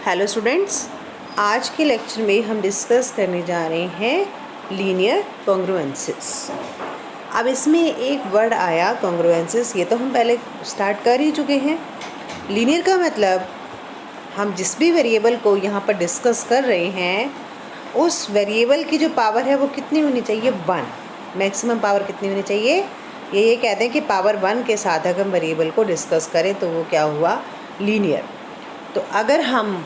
Hello students, आज के lecture में हम डिस्कस करने जा रहे हैं लीनियर कॉन्ग्रुएंसेस। अब इसमें एक वर्ड आया कॉन्ग्रुएंसेस, ये तो हम पहले स्टार्ट कर ही चुके हैं। लीनियर का मतलब हम जिस भी वेरिएबल को यहाँ पर डिस्कस कर रहे हैं उस वेरिएबल की जो पावर है वो कितनी होनी चाहिए, 1। मैक्सिमम पावर कितनी होनी चाहिए, ये कहते हैं कि पावर 1 के साथ अगर हम वेरिएबल को डिस्कस करें तो वो क्या हुआ, लीनियर। तो अगर हम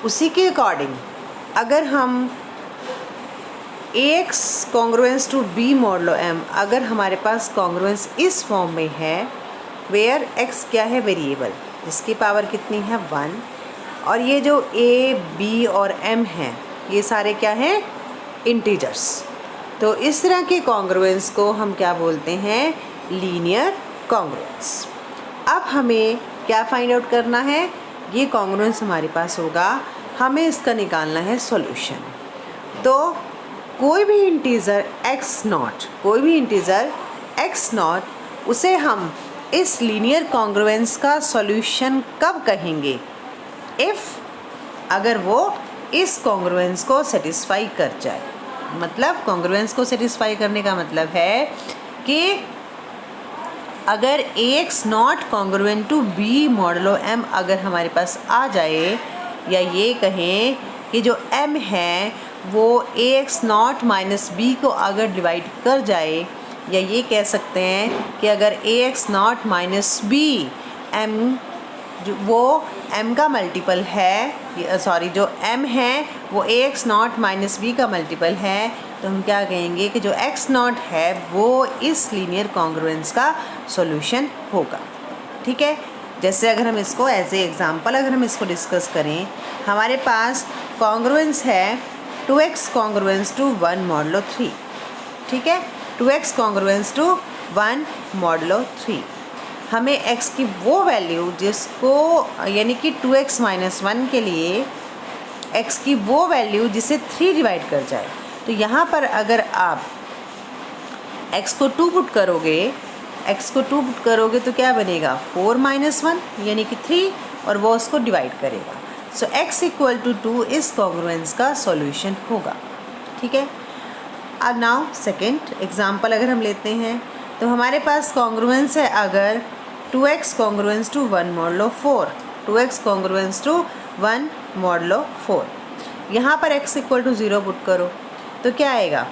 उसी के अकॉर्डिंग अगर हम AX congruence to B modulo M, अगर हमारे पास कॉन्ग्रुएंस इस फॉर्म में है वेयर X क्या है, वेरिएबल जिसकी पावर कितनी है, 1, और ये जो A, B और M हैं ये सारे क्या हैं, इंटीजर्स। तो इस तरह के कॉन्ग्रुएंस को हम क्या बोलते हैं, लीनियर कॉन्ग्रुएंस। अब हमें क्या फाइंड आउट करना है, ये कॉन्ग्रुएंस हमारे पास होगा, हमें इसका निकालना है सॉल्यूशन। तो कोई भी इंटीजर x नॉट उसे हम इस लीनियर कॉन्ग्रुएंस का सॉल्यूशन कब कहेंगे, अगर वो इस कॉन्ग्रुएंस को सेटिस्फाई कर जाए। मतलब कॉन्ग्रुएंस को सेटिस्फाई करने का मतलब है कि अगर AX not congruent to B modulo M अगर हमारे पास आ जाए, या ये कहें कि जो M है वो AX नॉट माइनस B को अगर डिवाइड कर जाए, या ये कह सकते हैं कि अगर AX not minus B M जो वो M का मल्टीपल है, जो M है वो AX नॉट माइनस B का मल्टीपल है, तो हम क्या कहेंगे कि जो x नॉट है वो इस लीनियर कॉन्ग्रुएंस का सॉल्यूशन होगा। ठीक है, जैसे अगर हम इसको एज ए एग्जांपल अगर हम इसको डिस्कस करें, हमारे पास कॉन्ग्रुएंस है 2x कॉन्ग्रुएंस टू 1 मॉडलो 3। ठीक है, 2x कॉन्ग्रुएंस टू 1 मॉडलो 3। हमें x की वो वैल्यू जिसको, यानी कि 2x माइनस 1 के लिए x की वो वैल्यू जिसे 3 डिवाइड कर जाए। तो यहाँ पर अगर आप x को 2 पुट करोगे तो क्या बनेगा, 4 माइनस 1 यानी कि 3, और वो उसको डिवाइड करेगा। सो x इक्वल टू 2 इस कॉन्ग्रुएंस का सॉल्यूशन होगा। ठीक है, अब नाउ सेकेंड एग्जाम्पल अगर हम लेते हैं, तो हमारे पास कॉन्ग्रुएंस है अगर 2x congruence to 1 modulo 4, 2x congruence to 1 modulo 4। यहाँ पर x इक्वल टू 0 पुट करो तो क्या आएगा,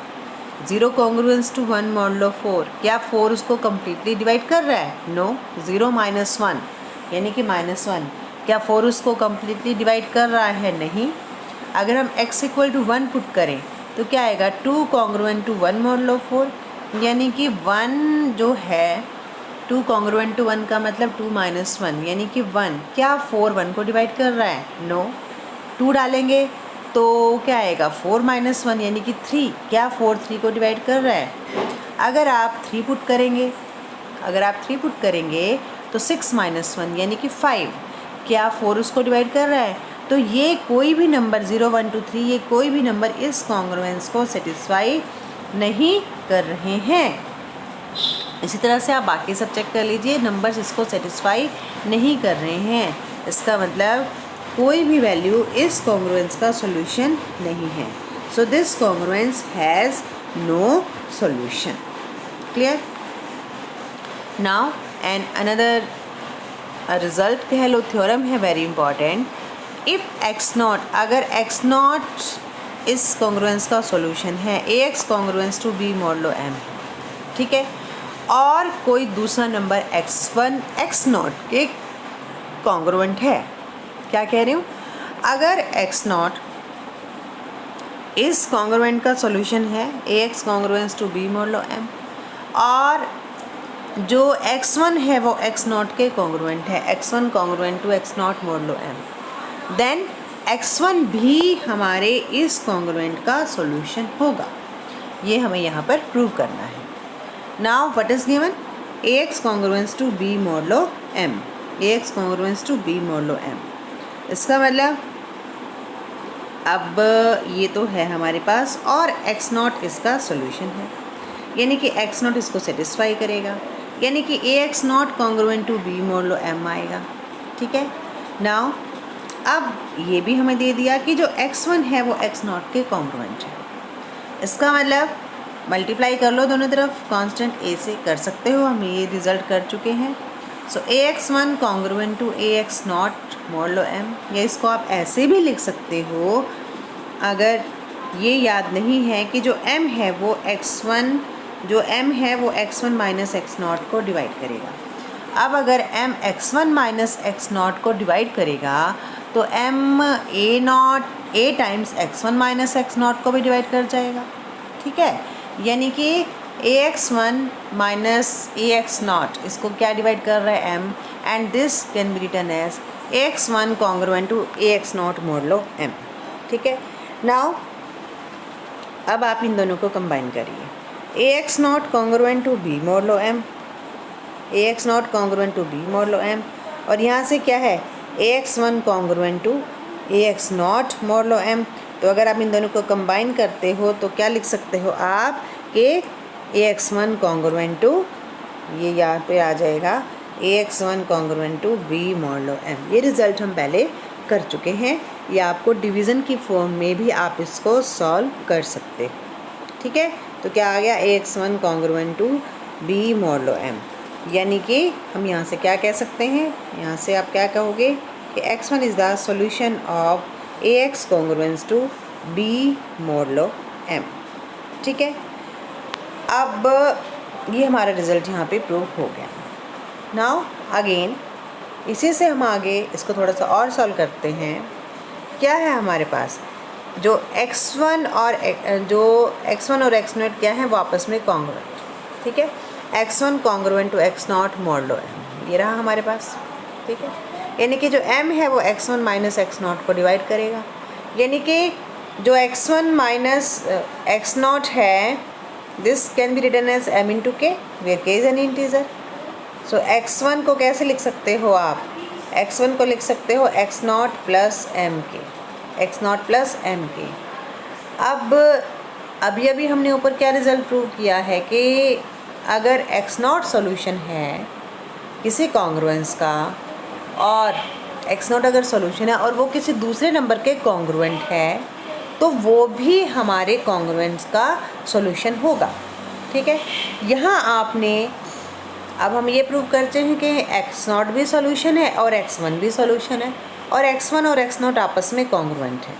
0 कॉन्ग्रुएंस टू 1 मॉडलो 4। क्या 4 उसको कम्प्लीटली डिवाइड कर रहा है, नो। 0 माइनस 1 यानी कि -1, क्या 4 उसको कम्प्लीटली डिवाइड कर रहा है, नहीं। अगर हम x इक्वल टू 1 पुट करें तो क्या आएगा, 2 कॉन्ग्रुएंट टू 1 मॉडलो 4, यानी कि 1 जो है 2 कॉन्ग्रुएंट टू 1 का मतलब 2 माइनस 1 यानी कि 1। क्या 4 1 को डिवाइड कर रहा है, नो। 2 डालेंगे तो क्या आएगा, 4 माइनस 1 यानी कि 3। क्या 4 3 को डिवाइड कर रहा है। अगर आप 3 पुट करेंगे तो 6 माइनस 1 यानी कि 5। क्या 4 उसको डिवाइड कर रहा है। तो ये कोई भी नंबर 0 1 2 3 ये कोई भी नंबर इस कॉन्ग्रुएंस को सेटिस्फाई नहीं कर रहे हैं। इसी तरह से आप बाकी सब चेक कर लीजिए, नंबर्स इसको सेटिस्फाई नहीं कर रहे हैं, इसका मतलब कोई भी वैल्यू इस कॉन्ग्रुएंस का सॉल्यूशन नहीं है। So this congruence has no solution. Clear. Now and another result कह लो, थ्योरम है very important. If x not, अगर x नॉट इस कॉन्ग्रुएंस का सॉल्यूशन है, AX congruence to B modulo M, ठीक है, और कोई दूसरा नंबर x1 x नॉट के कॉन्ग्रुएंट है। क्या कह रही हूँ, अगर x नॉट इस कॉन्ग्रुएंट का सॉल्यूशन है, AX congruence to B modulo M, और जो x1 है वो x नॉट के कॉन्ग्रुएंट है, x1 congruent to x not modulo M, then x1 भी हमारे इस कॉन्ग्रुएंट का सॉल्यूशन होगा। ये हमें यहाँ पर प्रूव करना है। Now what is given, AX congruence to B modulo M, AX congruence to B modulo M। इसका मतलब अब ये तो है हमारे पास, और x नॉट इसका सॉल्यूशन है, यानी कि x नॉट इसको सेटिस्फाई करेगा, यानी कि AX not congruent to B modulo M आएगा। ठीक है, नाउ अब ये भी हमें दे दिया कि जो x1 है वो x0 के कॉन्ग्रुएंट है। इसका मतलब मल्टीप्लाई कर लो दोनों तरफ, कांस्टेंट a से कर सकते हो, हम ये रिजल्ट कर चुके हैं। So ax1 congruent to ax0 modulo m, या इसको आप ऐसे भी लिख सकते हो अगर ये याद नहीं है कि जो m है वो x1 माइनस x0 को डिवाइड करेगा। अब अगर m x1 माइनस x0 को डिवाइड करेगा तो m a times x1 minus x0 को भी डिवाइड कर जाएगा। ठीक है, यानी कि ax1 माइनस ax0 इसको क्या डिवाइड कर रहा है m, and this can be written as ax1 congruent to ax0 modulo m। ठीक है, नाउ अब आप इन दोनों को कंबाइन करिए, ax0 congruent to b modulo m, ax0 congruent to b modulo m, और यहाँ से क्या है ax1 congruent to ax0 modulo m। तो अगर आप इन दोनों को कंबाइन करते हो तो क्या लिख सकते हो आप कि ax1 कॉन्ग्रुएंट टू, ये यहाँ पे आ जाएगा ax1 congruent to b modulo m। ये रिज़ल्ट हम पहले कर चुके हैं, या आपको डिवीज़न की फॉर्म में भी आप इसको सॉल्व कर सकते हो। ठीक है, तो क्या आ गया ax1 congruent to b modulo m, यानी कि हम यहाँ से क्या कह सकते हैं, यहाँ से आप क्या कहोगे कि x1 is the solution of ax congruence to b modulo m। ठीक है, अब ये हमारा रिज़ल्ट यहाँ पे प्रूव हो गया। नाउ अगेन इसी से हम आगे इसको थोड़ा सा और सॉल्व करते हैं। क्या है हमारे पास, जो x1 और x0 क्या है, वो आपस में कॉन्ग्रुएंट। ठीक है, x1 congruent to x0 modulo m, ये रहा हमारे पास। ठीक है, यानी कि जो m है वो x1 माइनस x0 को डिवाइड करेगा, यानी कि जो x1 माइनस x0 है this can be written as m into K, where k is an integer. So x1 को कैसे लिख सकते हो आप, x1 को लिख सकते हो x0 प्लस एम के। अब अभी हमने ऊपर क्या रिज़ल्ट प्रूव किया है कि अगर x0 सॉल्यूशन है किसी कॉन्ग्रुएंस का, और x0 अगर सॉल्यूशन है और वो किसी दूसरे नंबर के कॉन्ग्रुएंट है, तो वो भी हमारे कॉन्ग्रुएंस का सॉल्यूशन होगा। ठीक है, यहाँ आपने अब हम ये प्रूव करते हैं कि x0 भी सॉल्यूशन है और x1 भी सॉल्यूशन है, और x1 और x0 आपस में कॉन्ग्रुएंट है।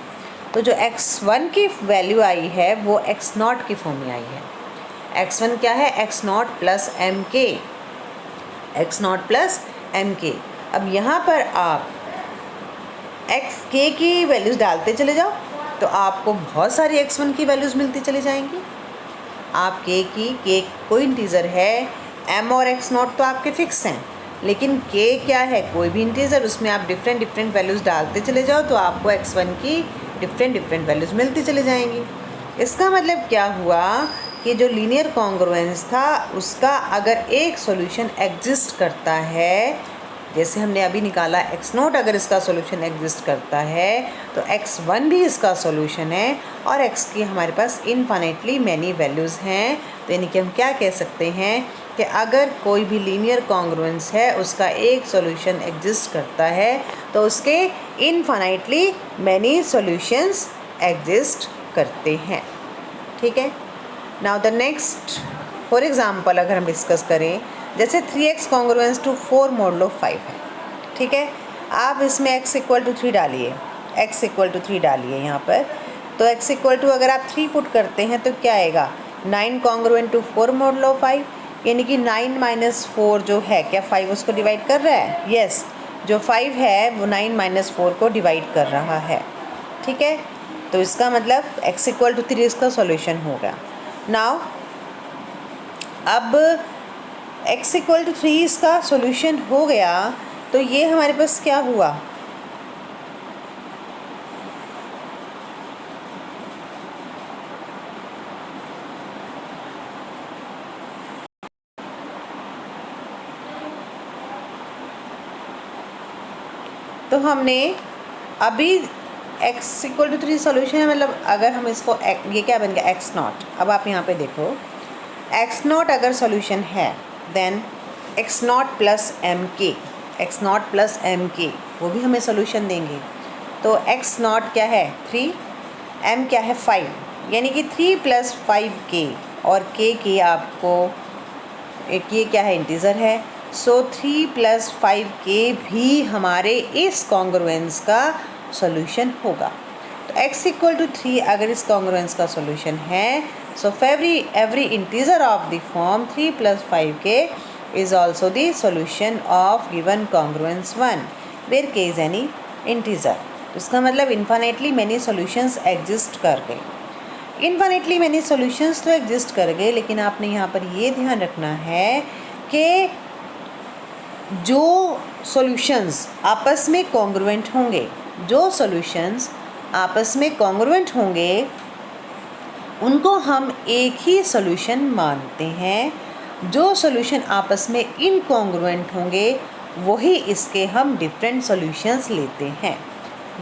तो जो x1 की वैल्यू आई है वो x0 की फॉर्म में आई है। x1 क्या है, x0 प्लस एम के। अब यहाँ पर आप k की वैल्यूज़ डालते चले जाओ तो आपको बहुत सारी x1 की वैल्यूज़ मिलती चली जाएंगी। आप k कोई इंटीज़र है, m और x0 तो आपके फिक्स हैं, लेकिन k क्या है, कोई भी इंटीज़र, उसमें आप डिफरेंट वैल्यूज़ डालते चले जाओ तो आपको x1 की डिफरेंट वैल्यूज़ मिलती चली जाएंगी। इसका मतलब क्या हुआ कि जो लीनियर कॉन्ग्रुएंस था उसका अगर एक सॉल्यूशन एग्जिस्ट करता है, जैसे हमने अभी निकाला x0 अगर इसका सॉल्यूशन एग्जिस्ट करता है तो x1 भी इसका सॉल्यूशन है, और x की हमारे पास इनफाइनाइटली मैनी वैल्यूज़ हैं। तो यानी कि हम क्या कह सकते हैं कि अगर कोई भी लीनियर कॉन्ग्रुएंस है उसका एक सॉल्यूशन एग्जिस्ट करता है तो उसके इनफाइनाइटली मैनी सॉल्यूशंस एग्जिस्ट करते हैं। ठीक है, now the next for example अगर हम डिस्कस करें, जैसे 3x कॉन्ग्रुएंस टू 4 मॉडलो 5 है। ठीक है, आप इसमें x इक्वल टू 3 डालिए, यहाँ पर। तो x इक्वल टू अगर आप 3 पुट करते हैं तो क्या आएगा, 9 कॉन्ग्रुएंट टू 4 मॉडलो 5, यानी कि 9 माइनस 4 जो है, क्या 5 उसको डिवाइड कर रहा है? यस, जो 5 है वो 9 माइनस 4 को डिवाइड कर रहा है। ठीक है, तो इसका मतलब x इक्वल टू 3 इसका सॉल्यूशन होगा। नाउ अब x इक्वल टू 3 इसका सॉल्यूशन हो गया, तो ये हमारे पास क्या हुआ, तो हमने अभी x इक्वल टू 3 सॉल्यूशन है, मतलब अगर हम इसको ये क्या बन गया x0। अब आप यहाँ पे देखो x0 अगर सॉल्यूशन है देन x0 प्लस एम के वो भी हमें सॉल्यूशन देंगे। तो x नॉट क्या है 3, m क्या है 5, यानी कि 3 + 5k, और k की आपको एक ये क्या है इंटीज़र है। सो 3 + 5k भी हमारे इस कॉन्ग्रुएंस का सॉल्यूशन होगा। तो x = 3 अगर इस कॉन्ग्रुएंस का सॉल्यूशन है, so every integer of the form 3 + 5k is also the solution of given congruence 1 where k is any integer। तो इसका मतलब इन्फाइनेटली मैनी सॉल्यूशंस एग्जिस्ट कर गए। इन्फाइनेटली मैनी सॉल्यूशंस तो एग्जिस्ट कर गए, लेकिन आपने यहाँ पर ये ध्यान रखना है कि जो सॉल्यूशंस आपस में कॉन्ग्रुएंट होंगे, जो सॉल्यूशंस आपस में कॉन्ग्रुएंट होंगे उनको हम एक ही सॉल्यूशन मानते हैं। जो सॉल्यूशन आपस में इनकॉन्ग्रुएंट होंगे वही इसके हम डिफरेंट सॉल्यूशंस लेते हैं,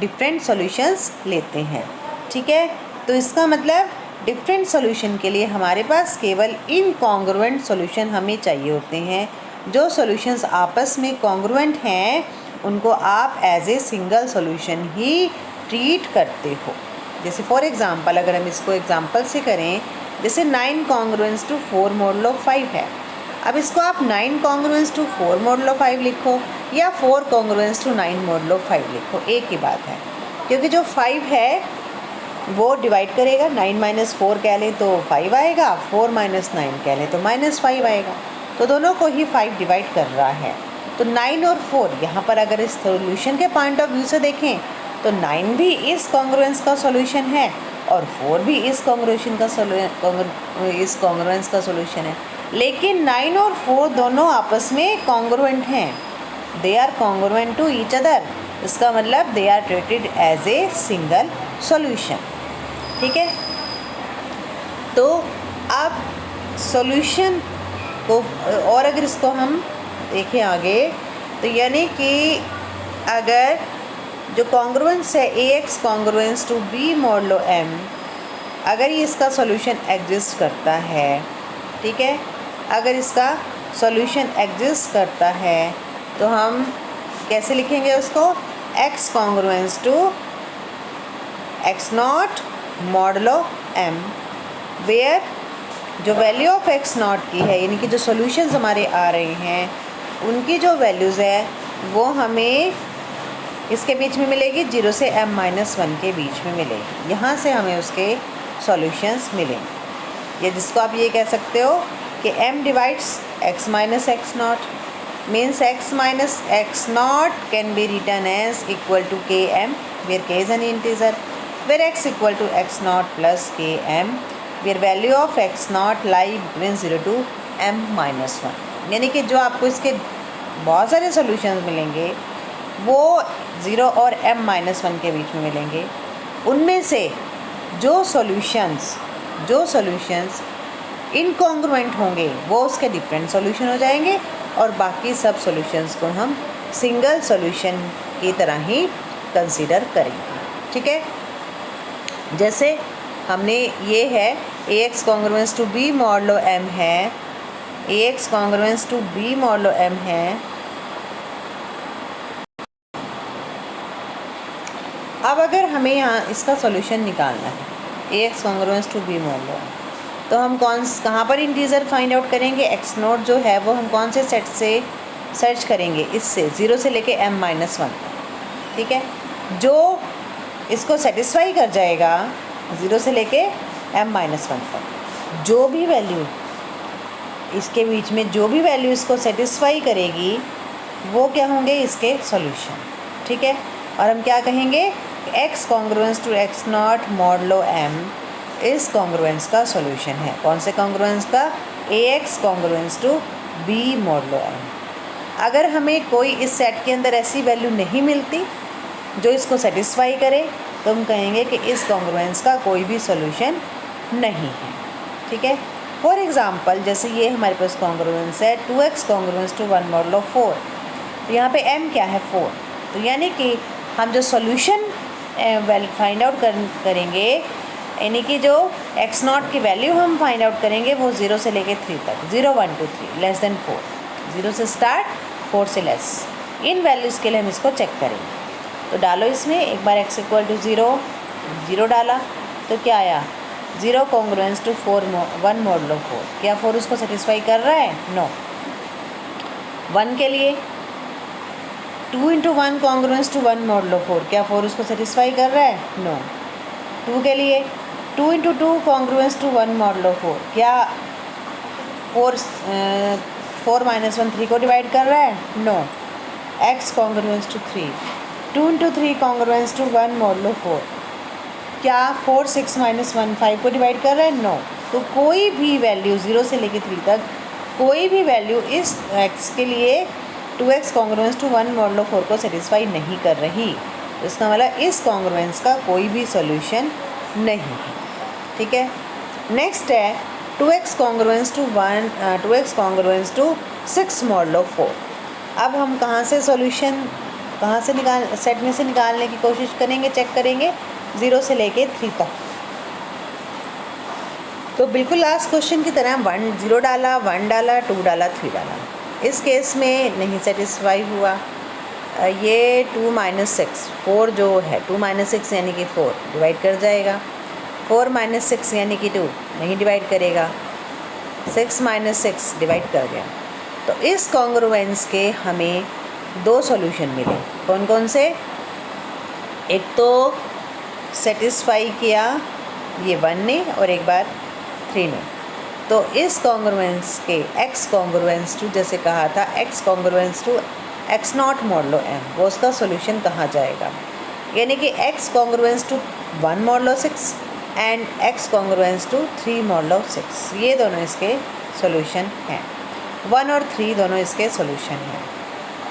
डिफरेंट सॉल्यूशंस लेते हैं। ठीक है, तो इसका मतलब डिफरेंट सॉल्यूशन के लिए हमारे पास केवल इनकॉन्ग्रुएंट सॉल्यूशन हमें चाहिए होते हैं। जो सॉल्यूशंस आपस में कॉन्ग्रुएंट हैं उनको आप एज ए सिंगल सॉल्यूशन ही ट्रीट करते हो। जैसे फॉर एग्ज़ाम्पल अगर हम इसको एग्ज़ाम्पल से करें, जैसे 9 कॉन्ग्रुएंस टू 4 मॉडुलो 5 है। अब इसको आप 9 कॉन्ग्रुएंस टू 4 मॉडुलो 5 लिखो या 4 कॉन्ग्रुएंस टू 9 मॉडुलो 5 लिखो, एक ही बात है, क्योंकि जो 5 है वो डिवाइड करेगा। 9 - 4 कह लें तो 5 आएगा, 4 - 9 कह लें तो -5 आएगा, तो दोनों को ही 5 डिवाइड कर रहा है। तो 9 और 4 यहाँ पर अगर इस सॉल्यूशन के पॉइंट ऑफ व्यू से देखें तो 9 भी इस कॉन्ग्रुएंस का सॉल्यूशन है और 4 भी इस कॉन्ग्रुएंस का सॉल्यूशन है। लेकिन 9 और 4 दोनों आपस में कॉन्ग्रुएंट हैं, they are congruent to each other. इसका मतलब they are treated as a single solution. ठीक है, तो अब सॉल्यूशन को और अगर इसको हम देखें आगे, तो यानी कि अगर जो कॉन्ग्रुएंस है AX congruence to B modulo M, अगर ये इसका सॉल्यूशन एग्जिस्ट करता है, ठीक है, अगर इसका सॉल्यूशन एग्जिस्ट करता है तो हम कैसे लिखेंगे उसको, X congruence to X0 modulo M, where जो वैल्यू ऑफ X0 की है, यानी कि जो सॉल्यूशंस हमारे आ रहे हैं उनकी जो वैल्यूज़ है वो हमें इसके बीच में मिलेगी, 0 से m-1 के बीच में मिलेगी। यहाँ से हमें उसके सॉल्यूशंस मिलेंगे, या जिसको आप ये कह सकते हो कि m divides x - x0 means x - x0 can be written as equal to km where k is an integer, where x equal to x0 plus km, where value of x0 lie between 0 to m-1। यानी कि जो आपको इसके बहुत सारे solutions मिलेंगे वो 0 और m-1 के बीच में मिलेंगे। उनमें से जो सॉल्यूशंस इनकॉन्ग्रुएंट होंगे वो उसके डिफरेंट सॉल्यूशन हो जाएंगे, और बाकी सब सॉल्यूशंस को हम सिंगल सॉल्यूशन की तरह ही कंसीडर करेंगे। ठीक है, जैसे हमने ये है AX congruence to B modulo M है, AX congruence to B modulo M है। अब अगर हमें यहाँ इसका सॉल्यूशन निकालना है AX congruence to B modulo, तो हम कहाँ पर इंटीजर फाइंड आउट करेंगे, X0 जो है वो हम कौन से सेट से सर्च करेंगे, इससे 0 से लेके m-1। ठीक है, जो इसको सेटिस्फाई कर जाएगा 0 से लेके m-1 तक, जो भी वैल्यू इसके बीच में जो भी वैल्यू इसको सेटिस्फाई करेगी वो क्या होंगे, इसके सॉल्यूशन। ठीक है, और हम क्या कहेंगे, X congruence to X0 modulo M इस कॉन्ग्रुएंस का सॉल्यूशन है। कौन से कॉन्ग्रुएंस का, AX congruence to B modulo M। अगर हमें कोई इस सेट के अंदर ऐसी वैल्यू नहीं मिलती जो इसको सेटिस्फाई करे तो हम कहेंगे कि इस कॉन्ग्रुएंस का कोई भी सॉल्यूशन नहीं है। ठीक है, फॉर एग्ज़ाम्पल जैसे ये हमारे पास कॉन्ग्रुएंस है 2x कॉन्ग्रुएंस टू 1 मॉडुलो 4, तो यहाँ पे m क्या है 4, तो यानी कि हम जो सॉल्यूशन फाइंड आउट करेंगे, यानी कि जो x0 की वैल्यू हम फाइंड आउट करेंगे वो 0 से लेके 3 तक, 0 1 2 3 लेस देन 4, 0 से स्टार्ट 4 से लेस, इन वैल्यूज़ के लिए हम इसको चेक करेंगे। तो डालो इसमें एक बार x इक्वल टू 0, 0 डाला तो क्या आया 0 कॉन्ग्रुएंस टू 1 मॉडलो 4। क्या 4 उसको सेटिस्फाई कर रहा है? नो। 1 के लिए 2 इंटू 1 कॉन्ग्रुएंस टू 1 मॉडलो 4। क्या 4 उसको सेटिस्फाई कर रहा है? नो। 2 के लिए 2 इंटू 2 कॉन्ग्रुएंस टू 1 मॉडलो 4। क्या 4 माइनस 1 3 को डिवाइड कर रहा है? No. x congruence to 3, 2 into 3 congruence to 1 modulo 4। क्या 4 6 माइनस 1 5 को डिवाइड कर रहा है? नो। तो कोई भी वैल्यू 0 से लेकर 3 तक कोई भी वैल्यू इस x के लिए 2x कॉन्ग्रुएंस टू 1 मॉडलो 4 को सेटिस्फाई नहीं कर रही। तो इसका मतलब इस कॉन्ग्रुएंस का कोई भी सॉल्यूशन नहीं है। ठीक है। नेक्स्ट है 2x कॉन्ग्रुएंस टू 6 मॉडलो 4। अब हम कहाँ से सॉल्यूशन सेट में से निकालने की कोशिश करेंगे, चेक करेंगे 0 से लेके 3 तक। तो बिल्कुल लास्ट क्वेश्चन की तरह 0 डाला, 1 डाला, 2 डाला, 3 डाला। इस केस में नहीं सेटिस्फाई हुआ। ये 2 माइनस 6 4 जो है 2 माइनस 6 यानी कि 4 डिवाइड कर जाएगा। 4 माइनस 6 यानी कि 2 नहीं डिवाइड करेगा। 6 माइनस 6 डिवाइड कर गया। तो इस कॉन्ग्रुएंस के हमें 2 सॉल्यूशन मिले। कौन कौन से? एक तो सेटिस्फाई किया ये 1 ने और एक बार 3 ने। तो इस कॉन्ग्रुएंस के x कॉन्ग्रुएंस टू, जैसे कहा था x congruence to x not modulo m, वो उसका सॉल्यूशन कहाँ जाएगा? यानी कि x congruence to 1 modulo 6 and x congruence to 3 modulo 6, ये दोनों इसके सॉल्यूशन हैं। 1 और 3 दोनों इसके सॉल्यूशन हैं।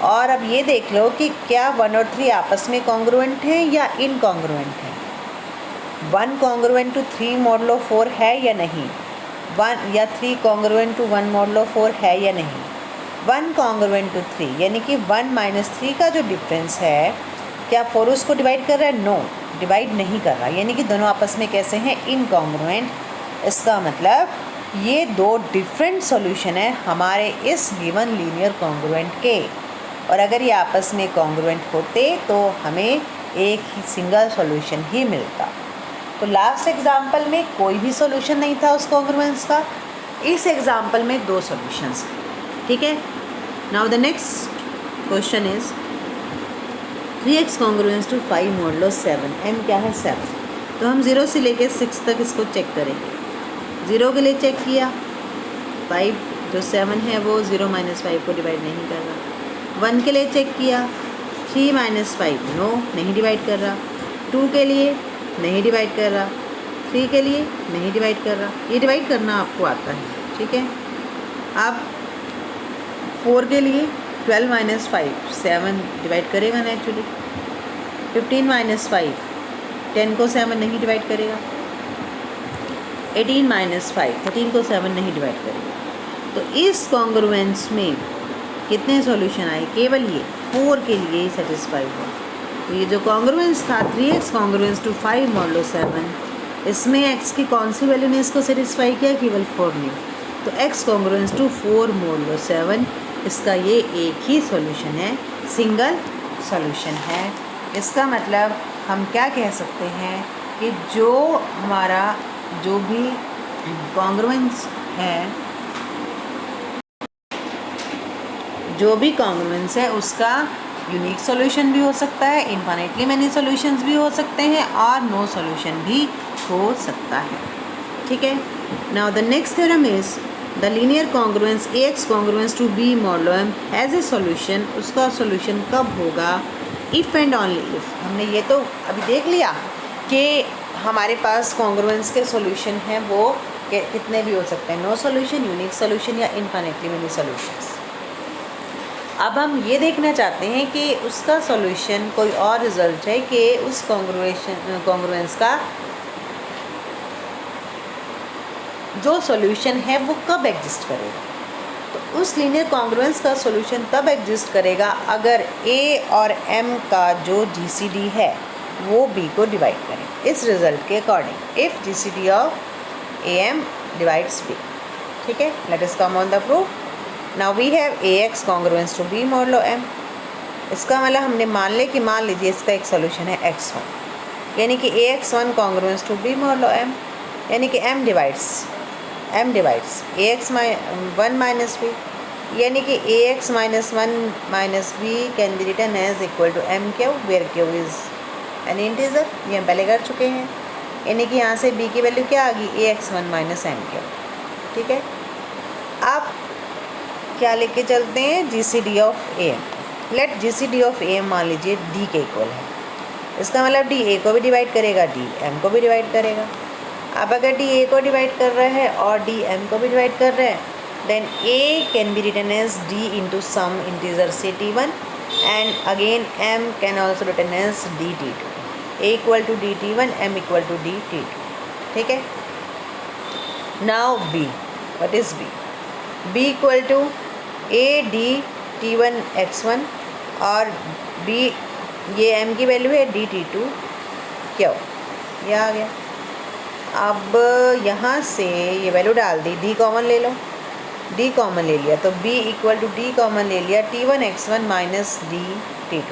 और अब ये देख लो कि क्या 1 और 3 आपस में कॉन्ग्रुएंट हैं या इनकॉन्ग्रुएंट हैं। 1 कॉन्ग्रुएंट टू 3 मॉडलो 4 है या नहीं, 1 या 3 कॉन्ग्रुएंट टू 1 मॉडलो 4 है या नहीं। 1 कॉन्ग्रुएंट टू 3 यानी कि 1 माइनस 3 का जो डिफरेंस है, क्या 4 उसको डिवाइड कर रहा है? नो, डिवाइड नहीं कर रहा। यानी कि दोनों आपस में कैसे हैं? इनकॉन्ग्रुएंट। इसका मतलब ये 2 डिफरेंट सॉल्यूशन है हमारे इस गिवन लीनियर कॉन्ग्रुएंट के। और अगर ये आपस में कॉन्ग्रुएंट होते तो हमें एक ही सिंगल सॉल्यूशन ही मिलता। तो लास्ट एग्जाम्पल में कोई भी सॉल्यूशन नहीं था उस कॉन्ग्रुएंस का। इस एग्जाम्पल में 2 सॉल्यूशंस। ठीक है। Now the next question is 3x congruence to 5 modulo 7। m क्या है? 7। तो हम 0 से लेकर 6 तक इसको चेक करेंगे। 0 के लिए चेक किया, 5 जो 7 है वो 0 माइनस 5 को डिवाइड नहीं कर रहा। 1 के लिए चेक किया, 3 माइनस 5 नो, नहीं डिवाइड कर रहा। 2 के लिए नहीं डिवाइड कर रहा। 3 के लिए नहीं डिवाइड कर रहा। ये डिवाइड करना आपको आता है। ठीक है। अब 4 के लिए 12 माइनस 5 7 डिवाइड करेगा ना एक्चुअली। 15 माइनस 5 10 को 7 नहीं डिवाइड करेगा। 18 माइनस 5 13 को 7 नहीं डिवाइड करेगा। तो इस कॉन्ग्रुएंस में कितने सॉल्यूशन आए? केवल ये 4 के लिए ही सेटिस्फाई हुआ। तो ये जो कॉन्ग्रुएंस था 3x कॉन्ग्रुएंस टू 5 मॉडलो 7, इसमें x की कौन सी वैल्यू ने इसको सेटिस्फाई किया? केवल 4 ने। तो x कॉन्ग्रुएंस टू 4 मॉडलो 7, इसका ये एक ही सॉल्यूशन है, सिंगल सॉल्यूशन है। इसका मतलब हम क्या कह सकते हैं कि जो हमारा जो भी कॉन्ग्रुएंस है, जो भी कॉन्ग्रुएंस है उसका यूनिक सॉल्यूशन भी हो सकता है, इनफाइनाइटली मैनी सॉल्यूशंस भी हो सकते हैं और नो सॉल्यूशन भी हो सकता है। ठीक है। Now the next theorem is the linear congruence ax congruence to b modulo m has a solution. उसका सॉल्यूशन कब होगा? If and only if. हमने ये तो अभी देख लिया कि हमारे पास कॉन्ग्रुएंस के सॉल्यूशन हैं वो कितने भी हो सकते हैं, नो सॉल्यूशन, यूनिक सॉल्यूशन या इनफाइनाइटली मैनी सॉल्यूशंस। अब हम ये देखना चाहते हैं कि उसका सॉल्यूशन कोई और रिजल्ट है कि उस कॉन्ग्रुएंस का जो सॉल्यूशन है वो कब एग्जिस्ट करेगा। तो उस लीनियर कॉन्ग्रुएंस का सॉल्यूशन तब एग्जिस्ट करेगा अगर a और m का जो GCD है वो b को डिवाइड करें इस रिजल्ट के according. If GCD of am divides b। ठीक है। Let us come on the proof. Now we have ax congruence to b modulo m। इसका मतलब हमने मान लीजिए इसका एक सोल्यूशन है x1, यानी कि ax1 congruence to b modulo m, यानी कि m divides ax1 minus b, यानी कि ax minus 1 minus b can be written as equal to m q, वेयर क्यू इज़ एन इंटीजर, ये हम पहले कर चुके हैं। यानी कि यहाँ से b की वैल्यू क्या आ गई, ax1 माइनस m क्यू। ठीक है, अब क्या लेके चलते हैं, GCD of am। Let GCD of am मान लीजिए d के इक्वल है, इसका मतलब d a को भी डिवाइड करेगा, d m को भी डिवाइड करेगा। अब अगर d a को डिवाइड कर रहा है और d m को भी डिवाइड कर रहे हैं, then a can be written as d into some integer से t1 and again m can also written as dt2, a equal to dt1, m equal to dt2। ठीक है, now b, what is b? b equal to a d t1 x1 और b ये m की value है dt2 क्यों, ये आ गया। अब यहाँ से ये वैल्यू डाल दी, d कॉमन ले लो, d कॉमन ले लिया तो b equal to d common ले लिया t1 x1 minus d t2।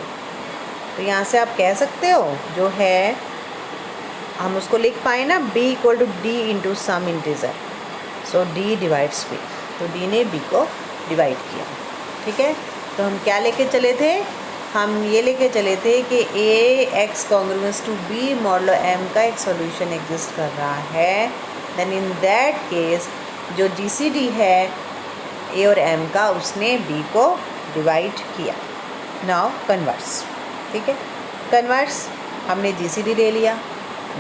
तो यहाँ से आप कह सकते हो जो है हम उसको लिख पाए ना, b equal to d into some integer, so d divides b, तो d ने b को डिवाइड किया। ठीक है, तो हम क्या लेके चले थे, हम ये लेके चले थे कि a x congruence to b modulo m का एक सॉल्यूशन एग्जिस्ट कर रहा है, देन इन दैट केस जो GCD है a और m का, उसने b को डिवाइड किया। नाउ कन्वर्स, ठीक है, कन्वर्स हमने GCD ले लिया,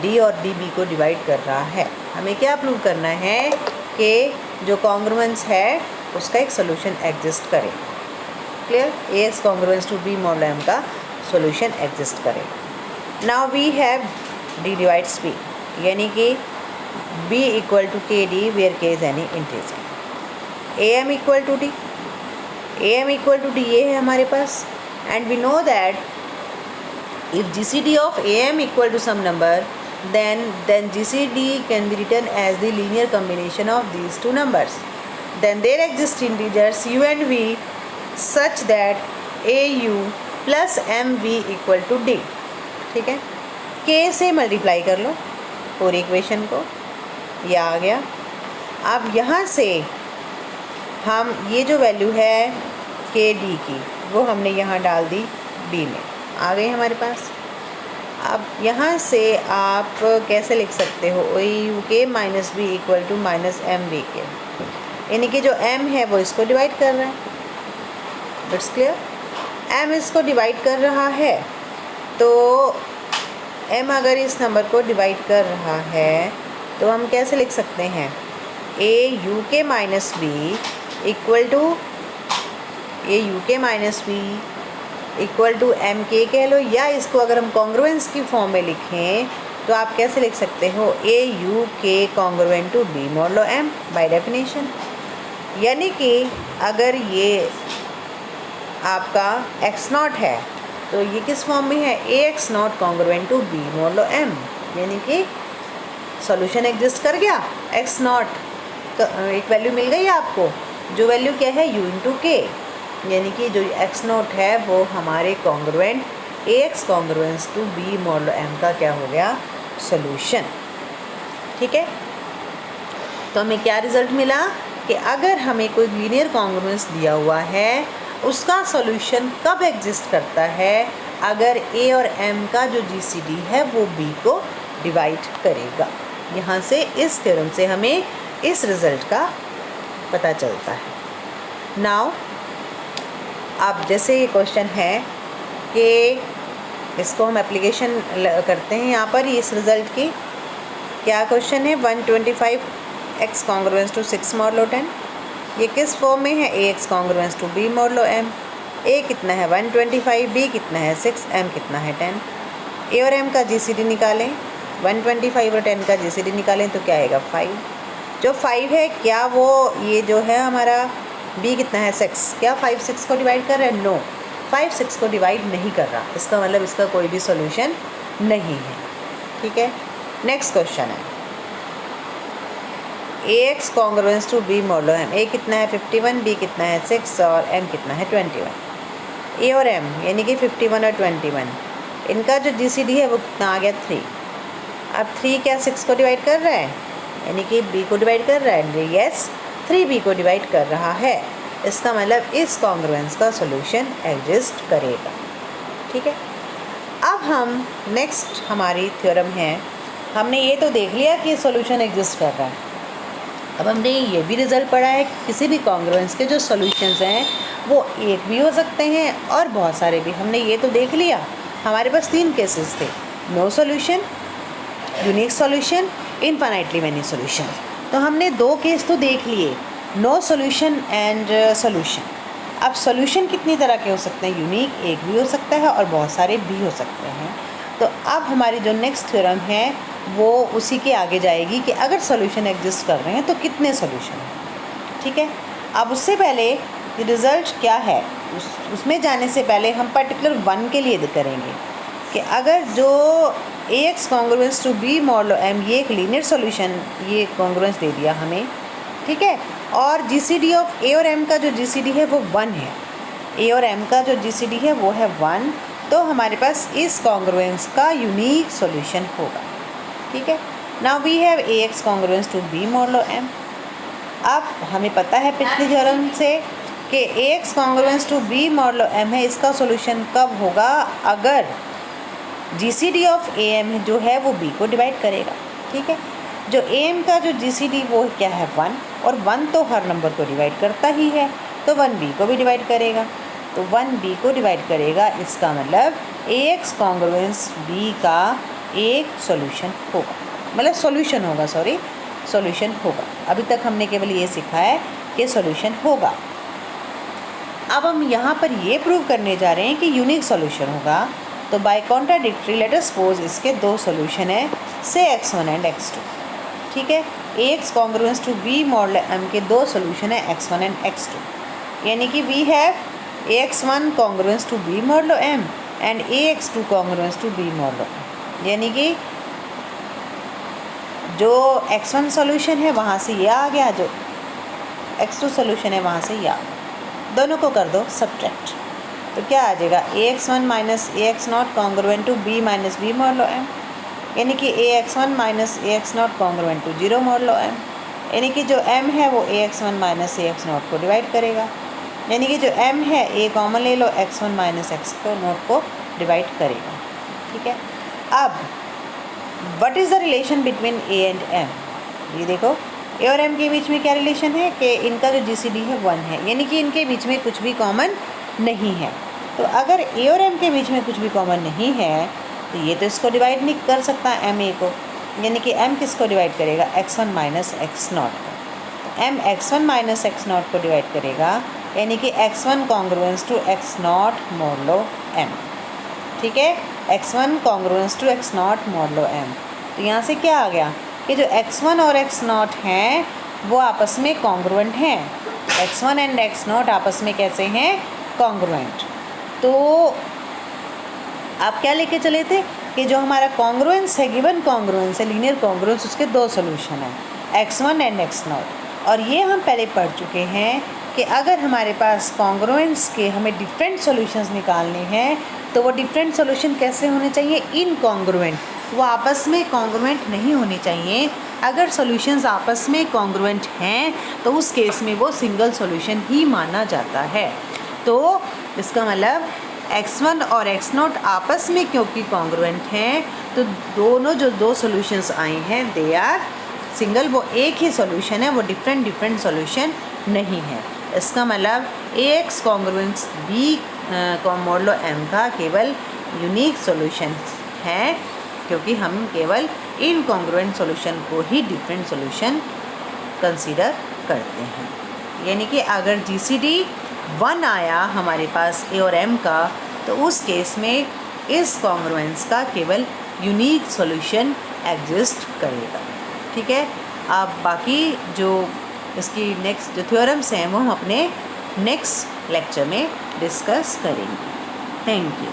d और d b को डिवाइड कर रहा है, हमें क्या प्रूव करना है कि जो कॉन्ग्रुएंस है उसका एक सोल्यूशन एग्जिस्ट करे। Clear, ax congruence to b model m का सोल्यूशन एग्जिस्ट करे। Now we have d divides b, यानी कि b equal to K D where K is any integer, am equal to d, am equal to d ये है हमारे पास, and we know that if GCD of am equal to some number, then GCD can be written as the linear combination of these two numbers. Then there exist integers u and v such that au plus mv equal to d। ठीक है, k से multiply कर लो पूरी equation को, ये आ गया। अब यहाँ से हम ये जो वैल्यू है के डी की वो हमने यहाँ डाल दी b में, आ गई हमारे पास। अब यहाँ से आप कैसे लिख सकते हो, u k minus b equal to minus m v k, यानी कि जो m है वो इसको डिवाइड कर रहा है। इट्स क्लियर, m इसको डिवाइड कर रहा है, तो m अगर इस नंबर को डिवाइड कर रहा है तो हम कैसे लिख सकते हैं, a u k minus b equal to equal to m k कह लो, या इसको अगर हम कॉन्ग्रुएंस की फॉर्म में लिखें तो आप कैसे लिख सकते हो, a u k congruent to B modulo m by definition. यानी कि अगर ये आपका एक्स नॉट है तो ये किस फॉर्म में है, A X not congruent to B modulo M, यानी कि सॉल्यूशन एग्जिस्ट कर गया एक्स नॉट, तो एक वैल्यू मिल गई आपको, जो वैल्यू क्या है u इंटू के, यानी कि जो एक्स नॉट है वो हमारे congruent a x congruence to B modulo m का क्या हो गया, सोल्यूशन। ठीक है, तो हमें क्या रिज़ल्ट मिला कि अगर हमें कोई लीनियर कॉन्ग्रुएंस दिया हुआ है उसका सोल्यूशन कब एग्जिस्ट करता है, अगर ए और एम का जो GCD है वो b को डिवाइड करेगा। यहाँ से इस थ्योरम से हमें इस रिज़ल्ट का पता चलता है। नाउ अब जैसे ये क्वेश्चन है कि इसको हम एप्लीकेशन करते हैं यहाँ पर इस रिज़ल्ट की, क्या क्वेश्चन है, 125x कॉन्ग्रुएंस टू 6 मॉडलो 10, ये किस फॉर्म में है, ax congruence to b modulo m, a कितना है 125, b कितना है 6, m कितना है 10। a और m का GCD निकालें, 125 और 10 का GCD निकालें तो क्या आएगा 5, जो 5 है क्या वो ये जो है हमारा b कितना है 6, क्या 5 6 को डिवाइड कर रहा है, नो 5 6 को डिवाइड नहीं कर रहा, इसका मतलब इसका कोई भी सॉल्यूशन नहीं है। ठीक है, नेक्स्ट क्वेश्चन है ax congruence to b modulo m, a कितना है 51, b कितना है 6 और m कितना है 21। ए और एम यानी कि 51 और 21, इनका जो GCD है वो कितना आ गया 3। अब 3 क्या 6 को डिवाइड कर रहा है, यानी कि B को डिवाइड कर रहा है, यस 3 B को डिवाइड कर रहा है। इसका मतलब इस कॉन्ग्रुएंस का सॉल्यूशन एग्जिस्ट करेगा। ठीक है, अब हम नेक्स्ट हमारी थ्योरम है, हमने ये तो देख लिया कि सॉल्यूशन एग्जिस्ट कर रहा है। अब हमने ये भी रिज़ल्ट पढ़ा है कि किसी भी कॉन्ग्रुएंस के जो सॉल्यूशंस हैं वो एक भी हो सकते हैं और बहुत सारे भी। हमने ये तो देख लिया, हमारे पास 3 केसेस थे, no solution, unique solution, infinitely many solution. तो हमने 2 केस तो देख लिए, नो सॉल्यूशन एंड सॉल्यूशन। अब सॉल्यूशन कितनी तरह के हो सकते हैं, यूनिक एक भी हो सकता है और बहुत सारे भी हो सकते हैं। तो अब हमारी जो नेक्स्ट थ्योरम है वो उसी के आगे जाएगी कि अगर सॉल्यूशन एग्जिस्ट कर रहे हैं तो कितने सॉल्यूशन हैं। ठीक है, अब उससे पहले रिज़ल्ट क्या है उसमें जाने से पहले हम पर्टिकुलर 1 के लिए करेंगे कि अगर जो AX congruence to B model M ये एक लीनियर सॉल्यूशन, ये कॉन्ग्रुएंस दे दिया हमें। ठीक है, और GCD ऑफ A और M का जो GCD है वो 1 है, A और M का जो GCD है वो है 1, तो हमारे पास इस कॉन्ग्रुएंस का यूनिक सॉल्यूशन होगा। ठीक है, now we have AX congruence to B model M। अब हमें पता है पिछली थ्योरम से कि AX congruence to B model M है, इसका सॉल्यूशन कब होगा, अगर GCD ऑफ AM जो है वो B को डिवाइड करेगा। ठीक है, जो AM का जो GCD वो क्या है 1, और 1 तो हर नंबर को डिवाइड करता ही है, तो 1B को भी डिवाइड करेगा, तो 1B को डिवाइड करेगा। इसका मतलब AX कॉन्ग्रुएंस B का एक सॉल्यूशन होगा, मतलब सॉल्यूशन होगा, सॉल्यूशन होगा। अभी तक हमने केवल ये सीखा है कि सॉल्यूशन होगा। अब हम यहाँ पर ये प्रूव करने जा रहे हैं कि यूनिक सॉल्यूशन होगा। तो by contradictory let us suppose इसके 2 सॉल्यूशन है, से x1 एंड x2। ठीक है, AX congruence to B model M के 2 सॉल्यूशन है x1 एंड x2, यानी कि we have AX1 congruence to B model M and AX2 congruence to B model M। यानी कि जो x1 सॉल्यूशन है वहाँ से ये आ गया, जो x2 सॉल्यूशन है वहाँ से ये आ गया, दोनों को कर दो सब्ट्रैक्ट, तो क्या आ जाएगा AX1 minus AX0 congruent to B minus B model M, यानी कि AX1 minus AX0 congruent to 0 model M, यानी कि जो M है वो AX1 माइनस AX0 को डिवाइड करेगा, यानी कि जो M है A कॉमन ले लो, x1 माइनस x0 को डिवाइड करेगा। ठीक है, अब what is the relation between A and M, ये देखो A और M के बीच में क्या रिलेशन है कि इनका जो GCD है 1 है, यानी कि इनके बीच में कुछ भी कॉमन नहीं है। तो अगर A और M के बीच में कुछ भी कॉमन नहीं है तो ये तो इसको डिवाइड नहीं कर सकता M A को, यानी कि M किसको डिवाइड करेगा, x1 माइनस x0 को। M x1 माइनस x0 को डिवाइड करेगा, यानी कि x1 congruence to x0 modulo M। ठीक है, x1 congruence to x0 modulo M। तो यहाँ से क्या आ गया कि जो x1 और x0 हैं वो आपस में कॉन्ग्रुएंट हैं, x1 एंड x0 आपस में कैसे हैं, कॉन्ग्रुएंट। तो आप क्या लेके चले थे कि जो हमारा कॉन्ग्रुएंस है, गिवन कॉन्ग्रुएंस है, लीनियर कॉन्ग्रुएंस, उसके 2 सॉल्यूशन हैं x1 एंड x0, और ये हम पहले पढ़ चुके हैं कि अगर हमारे पास कॉन्ग्रुएंस के हमें डिफरेंट सॉल्यूशंस निकालने हैं तो वो डिफरेंट सॉल्यूशन कैसे होने चाहिए, इनकॉन्ग्रुएंट, वो आपस में कॉन्ग्रुएंट नहीं होने चाहिए। अगर सॉल्यूशंस आपस में कॉन्ग्रुएंट हैं तो उस केस में वो सिंगल सॉल्यूशन ही माना जाता है। तो इसका मतलब x1 और x0 आपस में क्योंकि कॉन्ग्रुएंट हैं तो दोनों जो 2 सॉल्यूशंस आए हैं दे आर सिंगल, वो एक ही सॉल्यूशन है, वो डिफरेंट सॉल्यूशन नहीं है। इसका मतलब AX congruence B modulo M का केवल यूनिक सॉल्यूशन है, क्योंकि हम केवल इनकॉन्ग्रुएंट सॉल्यूशन को ही डिफरेंट सॉल्यूशन कंसीडर करते हैं। यानी कि अगर GCD 1 आया हमारे पास A और M का, तो उस केस में इस कॉन्ग्रुएंस का केवल यूनिक सॉल्यूशन एग्जिस्ट करेगा। ठीक है, अब बाकी जो इसकी नेक्स्ट जो थ्योरम्स हैं वो हम अपने नेक्स्ट लेक्चर में डिस्कस करेंगे। Thank you.